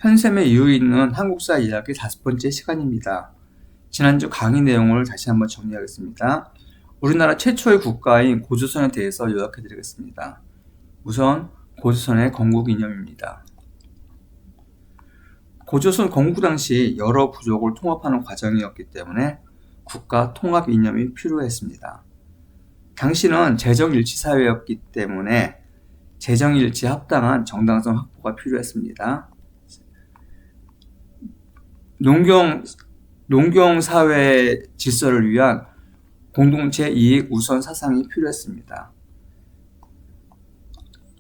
편샘에 이유 있는 한국사 이야기 5번째 시간입니다. 지난주 강의 내용을 다시 한번 정리하겠습니다. 우리나라 최초의 국가인 고조선에 대해서 요약해드리겠습니다. 우선 고조선의 건국 이념입니다. 고조선 건국 당시 여러 부족을 통합하는 과정이었기 때문에 국가 통합 이념이 필요했습니다. 당시는 재정일치 사회였기 때문에 재정일치 합당한 정당성 확보가 필요했습니다. 농경 사회 질서를 위한 공동체 이익 우선 사상이 필요했습니다.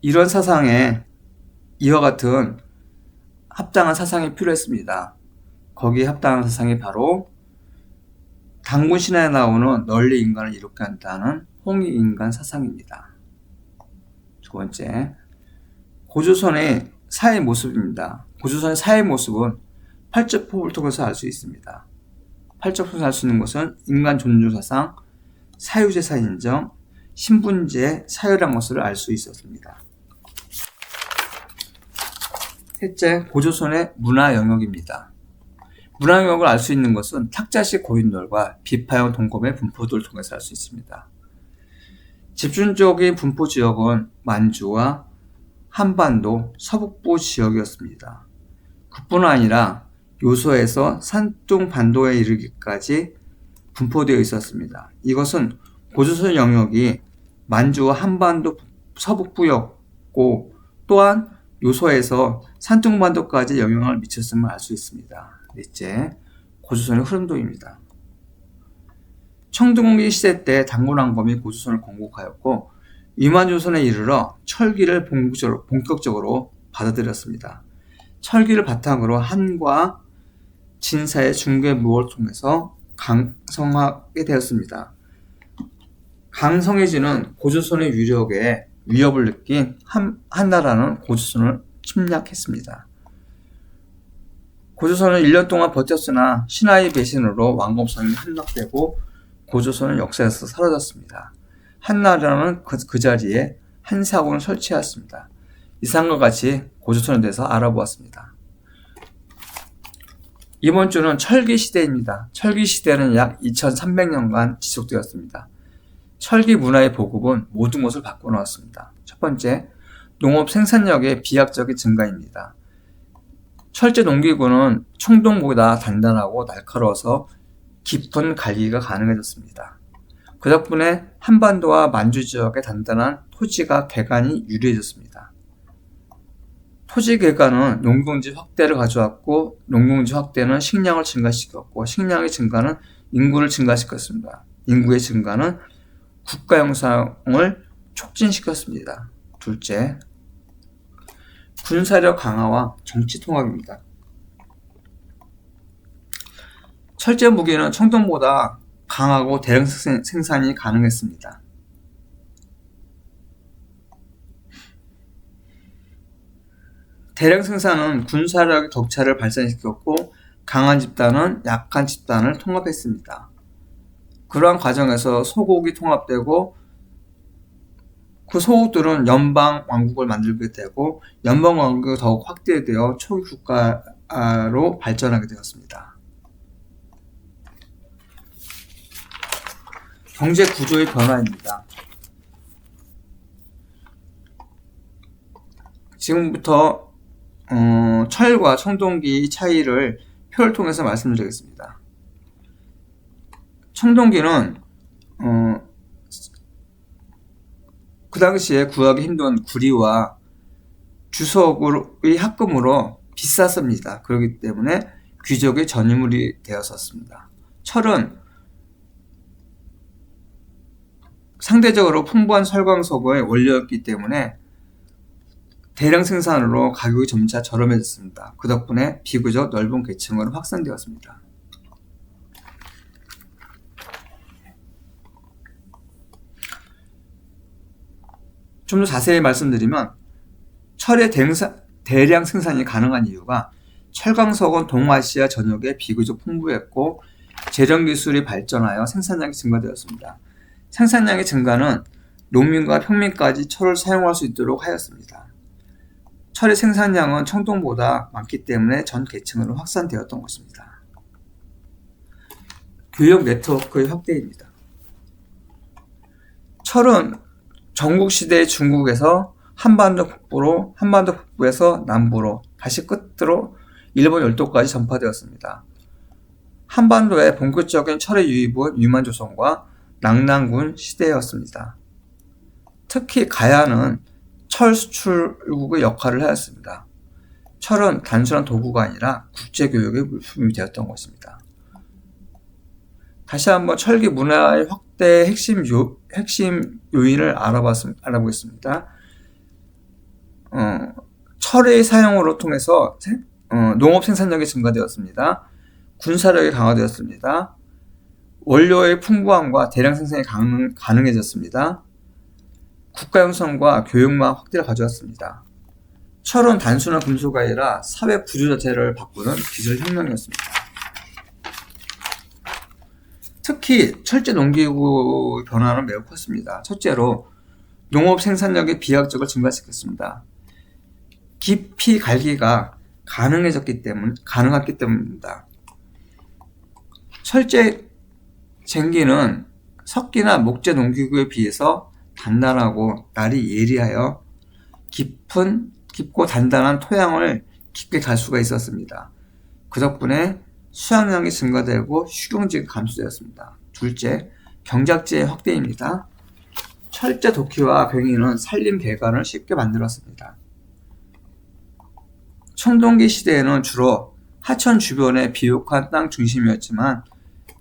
이런 사상에 이와 같은 합당한 사상이 필요했습니다. 거기에 합당한 사상이 바로 단군 신화에 나오는 널리 인간을 이롭게 한다는 홍익인간 사상입니다. 두 번째, 고조선의 사회 모습입니다. 고조선의 사회 모습은 팔적법을 통해서 알 수 있습니다. 팔적법에서 알 수 있는 것은 인간 존중 사상, 사유제사 인정, 신분제, 사유란 것을 알 수 있었습니다. 셋째, 고조선의 문화 영역입니다. 문화 영역을 알 수 있는 것은 탁자식 고인돌과 비파형 동검의 분포도를 통해서 알 수 있습니다. 집중적인 분포 지역은 만주와 한반도, 서북부 지역이었습니다. 그뿐 아니라 요소에서 산둥반도에 이르기까지 분포되어 있었습니다. 이것은 고조선 영역이 만주와 한반도 서북부였고 또한 요소에서 산둥반도까지 영향을 미쳤음을 알 수 있습니다. 넷째, 고조선의 흐름도입니다. 청동기 시대 때 단군왕검이 고조선을 건국하였고 위만조선에 이르러 철기를 본격적으로 받아들였습니다. 철기를 바탕으로 한과 진사의 중개무역을 통해서 강성하게 되었습니다. 강성해지는 고조선의 유력에 위협을 느낀 한나라는 고조선을 침략했습니다. 고조선은 1년 동안 버텼으나 신하의 배신으로 왕검성이 함락되고 고조선은 역사에서 사라졌습니다. 한나라는 그 자리에 한사군을 설치하였습니다. 이상과 같이 고조선에 대해서 알아보았습니다. 이번 주는 철기 시대입니다. 철기 시대는 약 2300년간 지속되었습니다. 철기 문화의 보급은 모든 것을 바꿔놓았습니다. 첫 번째, 농업 생산력의 비약적인 증가입니다. 철제 농기구는 청동보다 단단하고 날카로워서 깊은 갈기가 가능해졌습니다. 그 덕분에 한반도와 만주 지역의 단단한 토지가 개간이 유리해졌습니다. 토지 개간은 농경지 확대를 가져왔고 농경지 확대는 식량을 증가시켰고 식량의 증가는 인구를 증가시켰습니다. 인구의 증가는 국가 형성을 촉진시켰습니다. 둘째, 군사력 강화와 정치 통합입니다. 철제 무기는 청동보다 강하고 대량 생산이 가능했습니다. 대량 생산은 군사력의 격차를 발산시켰고 강한 집단은 약한 집단을 통합했습니다. 그러한 과정에서 소국이 통합되고 그 소국들은 연방 왕국을 만들게 되고 연방 왕국이 더욱 확대되어 초기 국가로 발전하게 되었습니다. 경제 구조의 변화입니다. 지금부터 철과 청동기 차이를 표를 통해서 말씀드리겠습니다. 청동기는 그 당시에 구하기 힘든 구리와 주석의 합금으로 비쌌습니다. 그렇기 때문에 귀족의 전유물이 되었었습니다. 철은 상대적으로 풍부한 설광석의 원료였기 때문에 대량 생산으로 가격이 점차 저렴해졌습니다. 그 덕분에 비교적 넓은 계층으로 확산되었습니다. 좀 더 자세히 말씀드리면 철의 대량 생산이 가능한 이유가 철광석은 동아시아 전역에 비교적 풍부했고 제련기술이 발전하여 생산량이 증가되었습니다. 생산량의 증가는 농민과 평민까지 철을 사용할 수 있도록 하였습니다. 철의 생산량은 청동보다 많기 때문에 전 계층으로 확산되었던 것입니다. 교역 네트워크의 확대입니다. 철은 전국시대의 중국에서 한반도 북부에서 남부로, 다시 끝으로 일본 열도까지 전파되었습니다. 한반도의 본격적인 철의 유입은 유만조선과 낭난군 시대였습니다. 특히 가야는 철 수출국의 역할을 하였습니다. 철은 단순한 도구가 아니라 국제교역의 물품이 되었던 것입니다. 다시 한번 철기 문화의 확대의 핵심 요인을 알아보겠습니다. 철의 사용으로 통해서 농업 생산력이 증가되었습니다. 군사력이 강화되었습니다. 원료의 풍부함과 대량 생산이 가능해졌습니다. 국가 형성과 교육망 확대를 가져왔습니다. 철은 단순한 금수가 아니라 사회 구조 자체를 바꾸는 기술 혁명이었습니다. 특히 철제 농기구 변화는 매우 컸습니다. 첫째로 농업 생산력이 비약적으로 증가시켰습니다. 깊이 갈기가 가능했기 때문입니다. 철제 쟁기는 석기나 목재 농기구에 비해서 단단하고 날이 예리하여 깊고 단단한 토양을 깊게 갈 수가 있었습니다. 그 덕분에 수확량이 증가되고 휴경지가 감소되었습니다. 둘째, 경작지의 확대입니다. 철제 도끼와 괭이는 산림 배관을 쉽게 만들었습니다. 청동기 시대에는 주로 하천 주변의 비옥한 땅 중심이었지만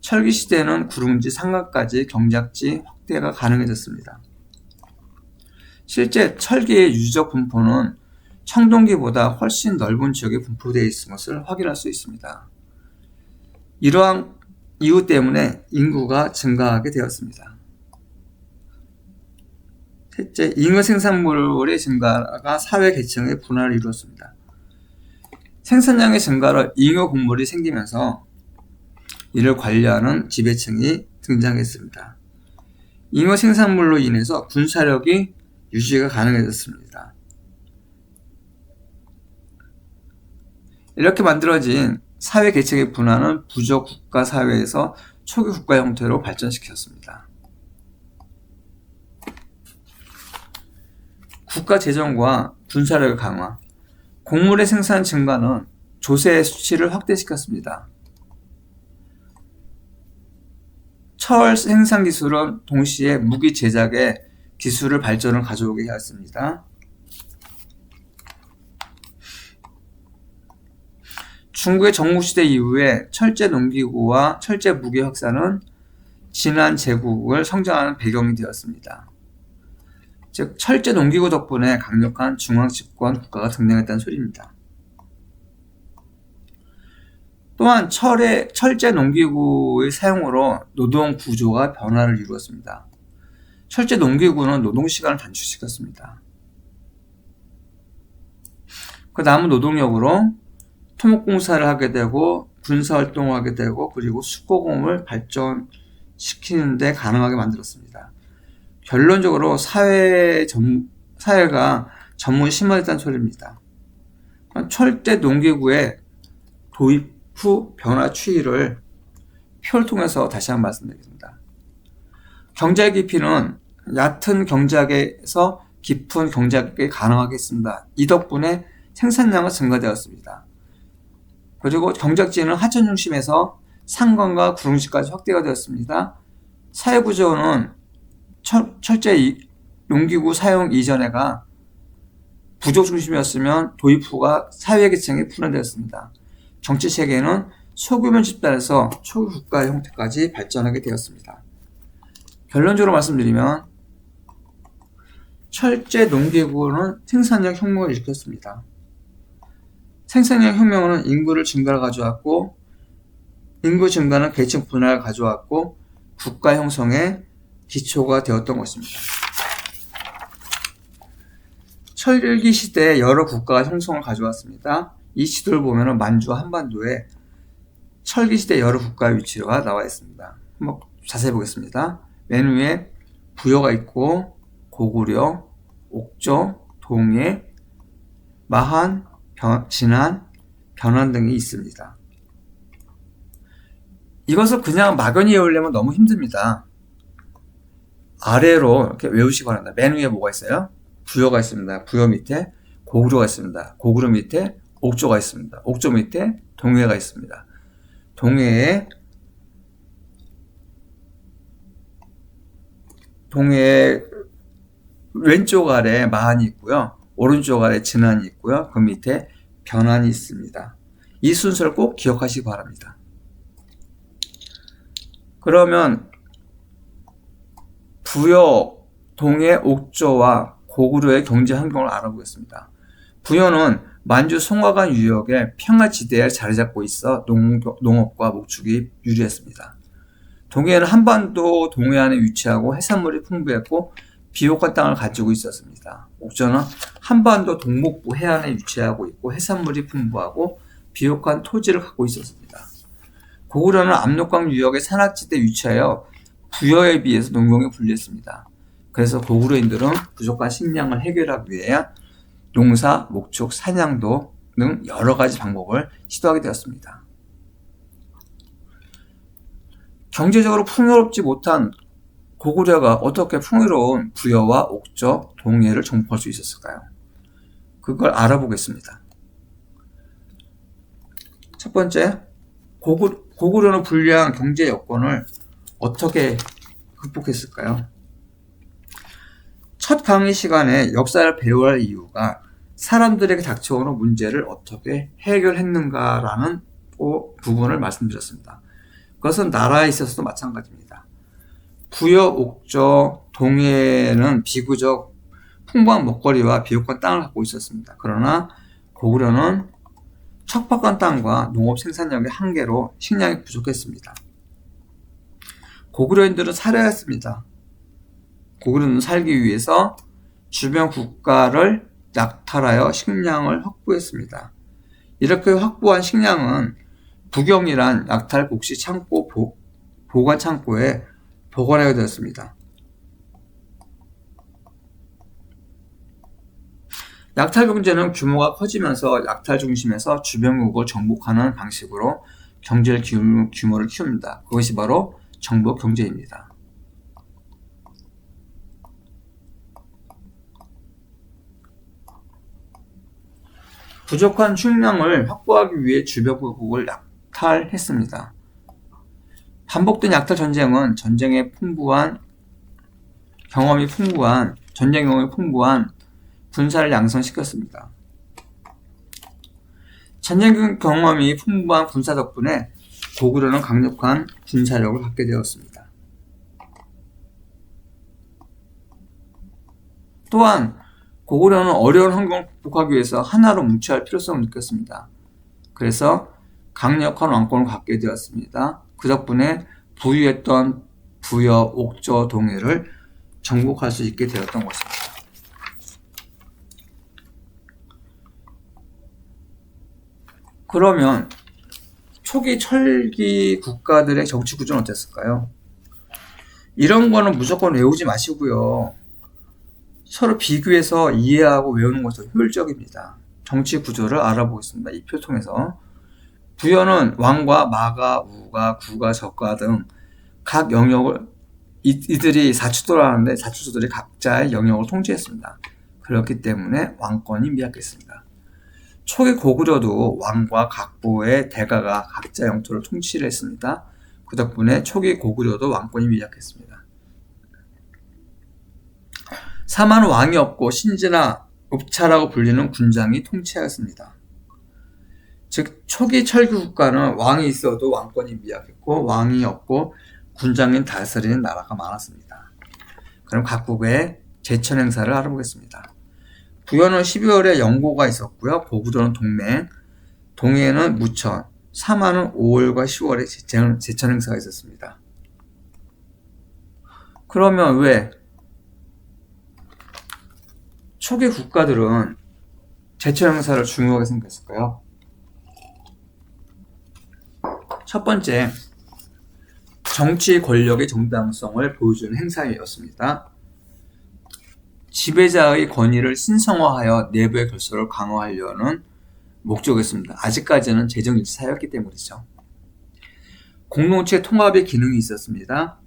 철기 시대에는 구릉지, 상가까지 경작지 확대가 가능해졌습니다. 실제 철기의 유적 분포는 청동기보다 훨씬 넓은 지역에 분포되어 있는 것을 확인할 수 있습니다. 이러한 이유 때문에 인구가 증가하게 되었습니다. 셋째, 잉여 생산물의 증가가 사회 계층의 분화를 이루었습니다. 생산량의 증가로 잉여 곡물이 생기면서 이를 관리하는 지배층이 등장했습니다. 잉여 생산물로 인해서 군사력이 유지가 가능해졌습니다. 이렇게 만들어진 사회 계층의 분화는 부족 국가 사회에서 초기 국가 형태로 발전시켰습니다. 국가 재정과 군사력의 강화, 곡물의 생산 증가는 조세의 수치를 확대시켰습니다. 철 생산 기술은 동시에 무기 제작의 기술을 발전을 가져오게 하였습니다. 중국의 전국시대 이후에 철제 농기구와 철제 무기 확산은 진한 제국을 성장하는 배경이 되었습니다. 즉, 철제 농기구 덕분에 강력한 중앙집권 국가가 등장했다는 소리입니다. 또한 철제 농기구의 사용으로 노동 구조가 변화를 이루었습니다. 철제 농기구는 노동시간을 단축시켰습니다. 그 남은 노동력으로 토목공사를 하게 되고 군사활동을 하게 되고 그리고 수공업을 발전시키는 데 가능하게 만들었습니다. 결론적으로 사회가 전문이 심화됐다는 소리입니다. 철제 농기구의 도입 후 변화 추이를 표를 통해서 다시 한번 말씀드리겠습니다. 경작 깊이는 얕은 경작에서 깊은 경작이 가능하겠습니다. 이 덕분에 생산량은 증가되었습니다. 그리고 경작지는 하천 중심에서 상권과 구릉지까지 확대가 되었습니다. 사회구조는 철제 농기구 사용 이전에가 부족 중심이었으면 도입 후가 사회계층이 분화되었습니다. 정치체계는 소규모 집단에서 초기 국가 형태까지 발전하게 되었습니다. 결론적으로 말씀드리면 철제 농기구는 생산력 혁명을 일으켰습니다. 생산력 혁명은 인구를 증가를 가져왔고 인구 증가는 계층 분화를 가져왔고 국가 형성의 기초가 되었던 것입니다. 철기 시대에 여러 국가가 형성을 가져왔습니다. 이 지도를 보면 만주와 한반도에 철기 시대 여러 국가의 위치가 나와 있습니다. 한번 자세히 보겠습니다. 맨 위에 부여가 있고 고구려, 옥조, 동해, 마한, 진한, 변환 등이 있습니다. 이것을 그냥 막연히 외우려면 너무 힘듭니다. 아래로 이렇게 외우시기 바랍니다. 맨 위에 뭐가 있어요? 부여가 있습니다. 부여 밑에 고구려가 있습니다. 고구려 밑에 옥조가 있습니다. 옥조 밑에 동해가 있습니다. 동해에 왼쪽 아래 마한이 있고요. 오른쪽 아래 진한이 있고요. 그 밑에 변환이 있습니다. 이 순서를 꼭 기억하시기 바랍니다. 그러면 부여, 동해, 옥조와 고구려의 경제 환경을 알아보겠습니다. 부여는 만주 송화간 유역의 평화지대에 자리 잡고 있어 농업과 목축이 유리했습니다. 동해는 한반도 동해안에 위치하고 해산물이 풍부했고 비옥한 땅을 가지고 있었습니다. 옥조는 한반도 동북부 해안에 위치하고 있고 해산물이 풍부하고 비옥한 토지를 갖고 있었습니다. 고구려는 압록강 유역의 산악지대에 위치하여 부여에 비해서 농경에 불리했습니다. 그래서 고구려인들은 부족한 식량을 해결하기 위해 농사, 목축, 사냥도 등 여러 가지 방법을 시도하게 되었습니다. 경제적으로 풍요롭지 못한 고구려가 어떻게 풍요로운 부여와 옥조, 동해를 정복할 수 있었을까요? 그걸 알아보겠습니다. 첫 번째, 고구려는 불리한 경제 여건을 어떻게 극복했을까요? 첫 강의 시간에 역사를 배워야 할 이유가 사람들에게 닥쳐오는 문제를 어떻게 해결했는가라는 부분을 말씀드렸습니다. 그것은 나라에 있어서도 마찬가지입니다. 부여, 옥조, 동해는 비교적 풍부한 먹거리와 비옥한 땅을 갖고 있었습니다. 그러나 고구려는 척박한 땅과 농업 생산력의 한계로 식량이 부족했습니다. 고구려인들은 살아야 했습니다. 고구려는 살기 위해서 주변 국가를 약탈하여 식량을 확보했습니다. 이렇게 확보한 식량은 부경이란 약탈 복시 창고 보관 창고에 보관하게 되었습니다. 약탈 경제는 규모가 커지면서 약탈 중심에서 주변국을 정복하는 방식으로 경제 규모를 키웁니다. 그것이 바로 정복 경제입니다. 부족한 식량을 확보하기 위해 주변국을 약탈했습니다. 반복된 약탈 전쟁은 전쟁 경험이 풍부한 군사를 양성시켰습니다. 전쟁 경험이 풍부한 군사 덕분에 고구려는 강력한 군사력을 갖게 되었습니다. 또한 고구려는 어려운 환경을 극복하기 위해서 하나로 뭉쳐야 할 필요성을 느꼈습니다. 그래서 강력한 왕권을 갖게 되었습니다. 그 덕분에 부유했던 부여, 옥조, 동해를 정복할 수 있게 되었던 것입니다. 그러면 초기 철기 국가들의 정치 구조는 어땠을까요? 이런 거는 무조건 외우지 마시고요. 서로 비교해서 이해하고 외우는 것이 효율적입니다. 정치 구조를 알아보겠습니다. 이 표 통해서. 부여는 왕과 마가, 우가, 구가, 적가 등 각 영역을 이들이 사추도를 하는데 사추도들이 각자의 영역을 통치했습니다. 그렇기 때문에 왕권이 미약했습니다. 초기 고구려도 왕과 각부의 대가가 각자 영토를 통치를 했습니다. 그 덕분에 초기 고구려도 왕권이 미약했습니다. 사마는 왕이 없고 신지나 읍차라고 불리는 군장이 통치하였습니다. 즉 초기 철기 국가는 왕이 있어도 왕권이 미약했고 왕이 없고 군장인 다스리는 나라가 많았습니다. 그럼 각국의 제천 행사를 알아보겠습니다. 부여는 12월에 영고가 있었고요. 고구려는 동맹, 동해는 무천, 사마는 5월과 10월에 제천 행사가 있었습니다. 그러면 왜 초기 국가들은 제천 행사를 중요하게 생각했을까요? 첫 번째, 정치 권력의 정당성을 보여주는 행사였습니다. 지배자의 권위를 신성화하여 내부의 결속을 강화하려는 목적이었습니다. 아직까지는 재정일치 사회였기 때문이죠. 공동체 통합의 기능이 있었습니다.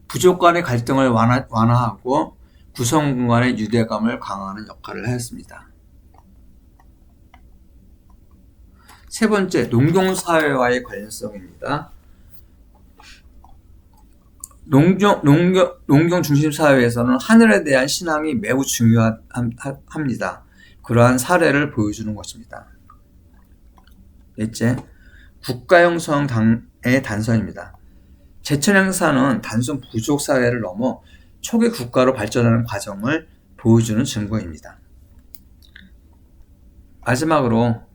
부족 간의 갈등을 완화하고 구성원 간의 유대감을 강화하는 역할을 하였습니다. 세 번째, 농경사회와의 관련성입니다. 농경 중심 사회에서는 하늘에 대한 신앙이 매우 중요합니다. 그러한 사례를 보여주는 것입니다. 넷째, 국가 형성의 단서입니다. 제천 행사는 단순 부족 사회를 넘어 초기 국가로 발전하는 과정을 보여주는 증거입니다. 마지막으로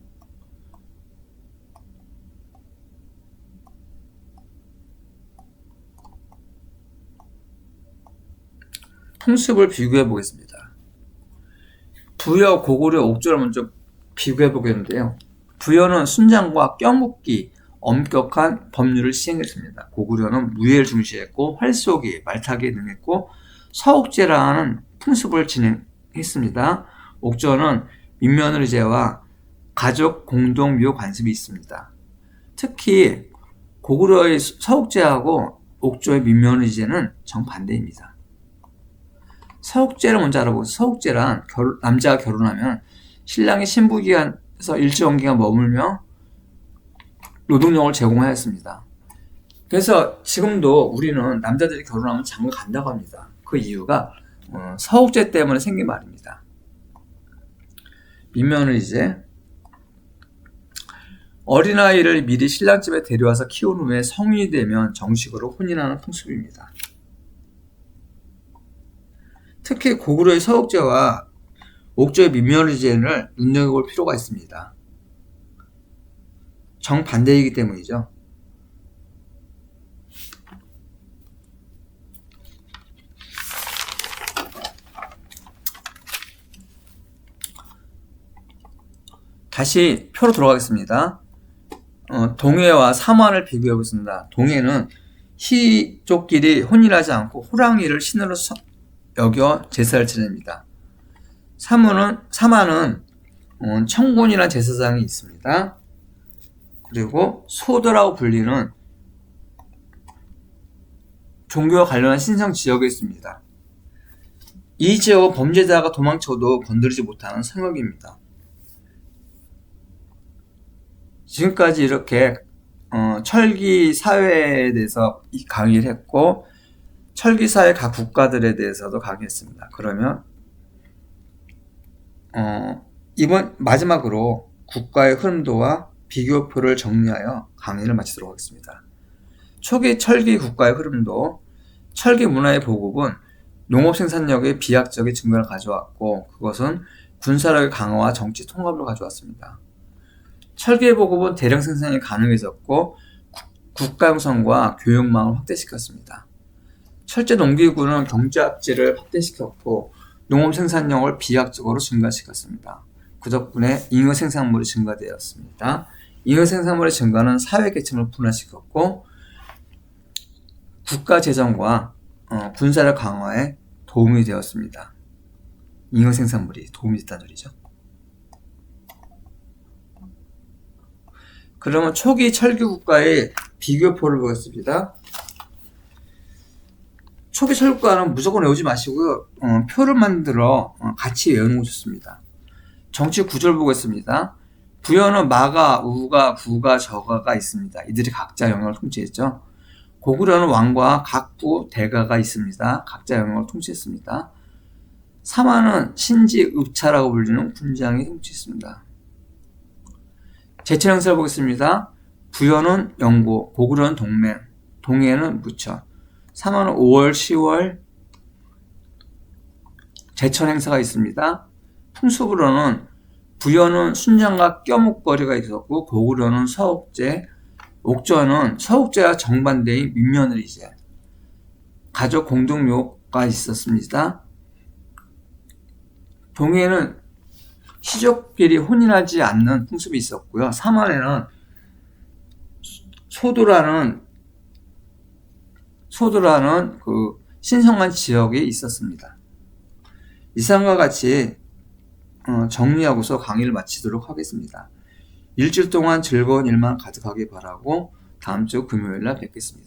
풍습을 비교해 보겠습니다. 부여, 고구려, 옥조를 먼저 비교해 보겠는데요. 부여는 순장과 껴묶기, 엄격한 법률을 시행했습니다. 고구려는 무예를 중시했고 활쏘기, 말타기에 능했고 서옥제라는 풍습을 진행했습니다. 옥조는 민며느리제와 가족 공동 묘 관습이 있습니다. 특히 고구려의 서옥제하고 옥조의 민며느리제는 정반대입니다. 서옥제를 먼저 알아보겠습니다. 서옥제란 남자가 결혼하면 신랑이 신부기간에서 일정기간 머물며 노동력을 제공하였습니다. 그래서 지금도 우리는 남자들이 결혼하면 장가 간다고 합니다. 그 이유가 서옥제 때문에 생긴 말입니다. 민며느리제, 어린아이를 미리 신랑집에 데려와서 키운 후에 성인이 되면 정식으로 혼인하는 풍습입니다. 특히 고구려의 서옥제와 옥조의 민며느리제를 눈여겨볼 필요가 있습니다. 정반대이기 때문이죠. 다시 표로 돌아가겠습니다. 동해와 삼환을 비교해 보겠습니다. 동해는 희족끼리 혼인하지 않고 호랑이를 신으로 여겨 제사를 지냅니다. 삼환은 청곤이라는 제사장이 있습니다. 그리고 소도라고 불리는 종교와 관련한 신성 지역에 있습니다. 이 지역은 범죄자가 도망쳐도 건드리지 못하는 성역입니다. 지금까지 이렇게 철기 사회에 대해서 강의를 했고 철기 사회 각 국가들에 대해서도 강의했습니다. 그러면 이번 마지막으로 국가의 흐름도와 비교표를 정리하여 강의를 마치도록 하겠습니다. 초기 철기 국가의 흐름도, 철기 문화의 보급은 농업 생산력의 비약적인 증가를 가져왔고 그것은 군사력의 강화와 정치 통합을 가져왔습니다. 철기의 보급은 대량 생산이 가능해졌고 국가 형성과 교육망을 확대시켰습니다. 철제 농기구는 경제 압제를 확대시켰고 농업 생산량을 비약적으로 증가시켰습니다. 그 덕분에 잉여 생산물이 증가되었습니다. 잉여 생산물의 증가는 사회 계층을 분화시켰고 국가 재정과 군사력 강화에 도움이 되었습니다. 잉여 생산물이 도움이 됐다는 소리죠. 그러면 초기 철기 국가의 비교표를 보겠습니다. 초기 철기 국가는 무조건 외우지 마시고요. 표를 만들어 같이 외우는 것이 좋습니다. 정치 구조를 보겠습니다. 부여는 마가, 우가, 구가, 저가가 있습니다. 이들이 각자 영역을 통치했죠. 고구려는 왕과 각부, 대가가 있습니다. 각자 영역을 통치했습니다. 삼환은 신지, 읍차라고 불리는 군장이 통치했습니다. 제천 행사를 보겠습니다. 부여는 영고, 고구려는 동맹, 동해는 무처, 삼환은 5월, 10월 제천 행사가 있습니다. 풍습으로는 부여는 순장과 껴목걸이가 있었고 고구려는 서옥제, 옥조는 서옥제와 정반대인 민며느리제, 가족 공동묘가 있었습니다. 동해는 시족끼리 혼인하지 않는 풍습이 있었고요. 삼환에는 소도라는 그 신성한 지역이 있었습니다. 이상과 같이 정리하고서 강의를 마치도록 하겠습니다. 일주일 동안 즐거운 일만 가득하길 바라고 다음 주 금요일 날 뵙겠습니다.